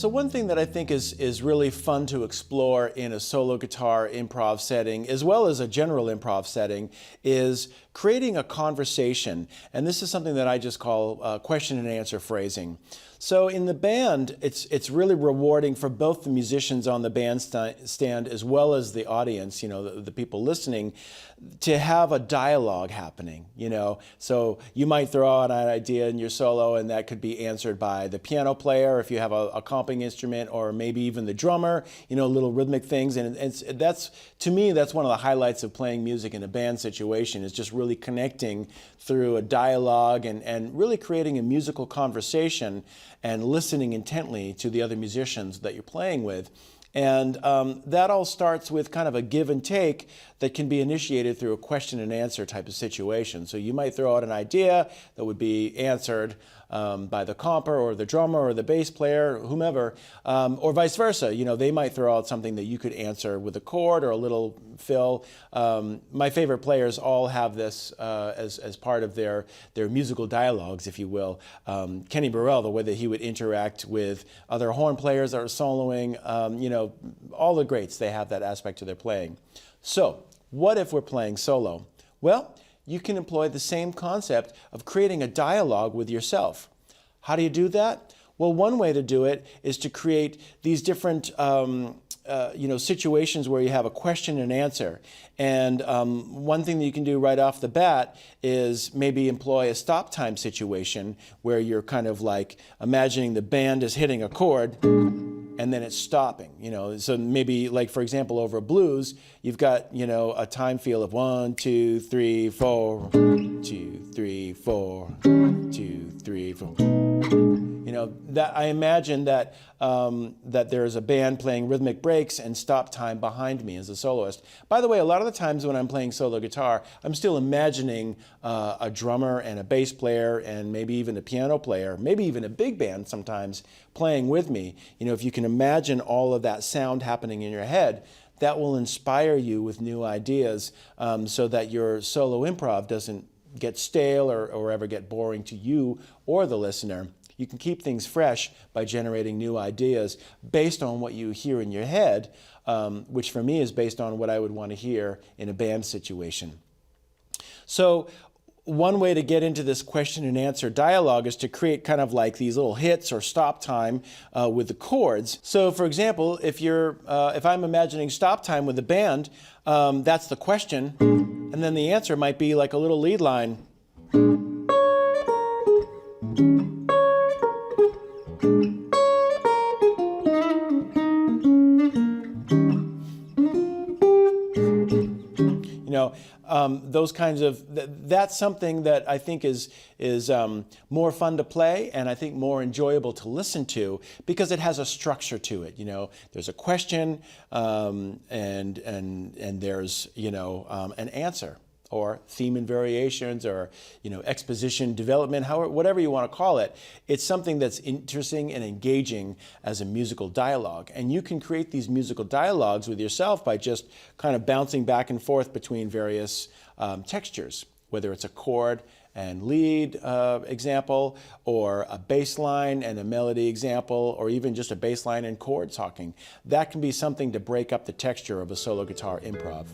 So one thing that I think is really fun to explore in a solo guitar improv setting, as well as a general improv setting, is creating a conversation. And this is something that I just call question and answer phrasing. So in the band, it's really rewarding for both the musicians on the bandstand as well as the audience, you know, the people listening, to have a dialogue happening, you know. So you might throw out an idea in your solo and that could be answered by the piano player if you have a comping instrument, or maybe even the drummer, you know, little rhythmic things. And that's, to me, that's one of the highlights of playing music in a band situation, is just really connecting through a dialogue and really creating a musical conversation and listening intently to the other musicians that you're playing with. And that all starts with kind of a give and take that can be initiated through a question and answer type of situation. So you might throw out an idea that would be answered by the comper or the drummer or the bass player, whomever, or vice versa. You know, they might throw out something that you could answer with a chord or a little fill. My favorite players all have this as part of their musical dialogues, if you will. Kenny Burrell, the way that he would interact with other horn players that are soloing, you know, all the greats, they have that aspect to their playing. So, what if we're playing solo? Well, you can employ the same concept of creating a dialogue with yourself. How do you do that? Well, one way to do it is to create these different you know, situations where you have a question and answer. And one thing that you can do right off the bat is maybe employ a stop time situation where you're kind of like imagining the band is hitting a chord and then it's stopping, you know. So maybe, like, for example, over a blues, you've got, you know, a time feel of 1, 2, 3, 4, 2, 3, 4, 2, 3, 4. You know, that I imagine that that there's a band playing rhythmic breaks and stop time behind me as a soloist. By the way, a lot of the times when I'm playing solo guitar, I'm still imagining a drummer and a bass player and maybe even a piano player, maybe even a big band sometimes playing with me. You know, if you can imagine all of that sound happening in your head, that will inspire you with new ideas, so that your solo improv doesn't get stale or ever get boring to you or the listener. You can keep things fresh by generating new ideas based on what you hear in your head, which for me is based on what I would want to hear in a band situation. So one way to get into this question and answer dialogue is to create kind of like these little hits or stop time with the chords. So for example, if I'm imagining stop time with the band, that's the question, and then the answer might be like a little lead line. You know, those kinds of, that's something that I think is more fun to play, and I think more enjoyable to listen to, because it has a structure to it. You know, there's a question, and there's, you know, an answer, or theme and variations, or, you know, exposition development, however, whatever you want to call it. It's something that's interesting and engaging as a musical dialogue. And you can create these musical dialogues with yourself by just kind of bouncing back and forth between various textures, whether it's a chord and lead example, or a bass line and a melody example, or even just a bass line and chord talking. That can be something to break up the texture of a solo guitar improv.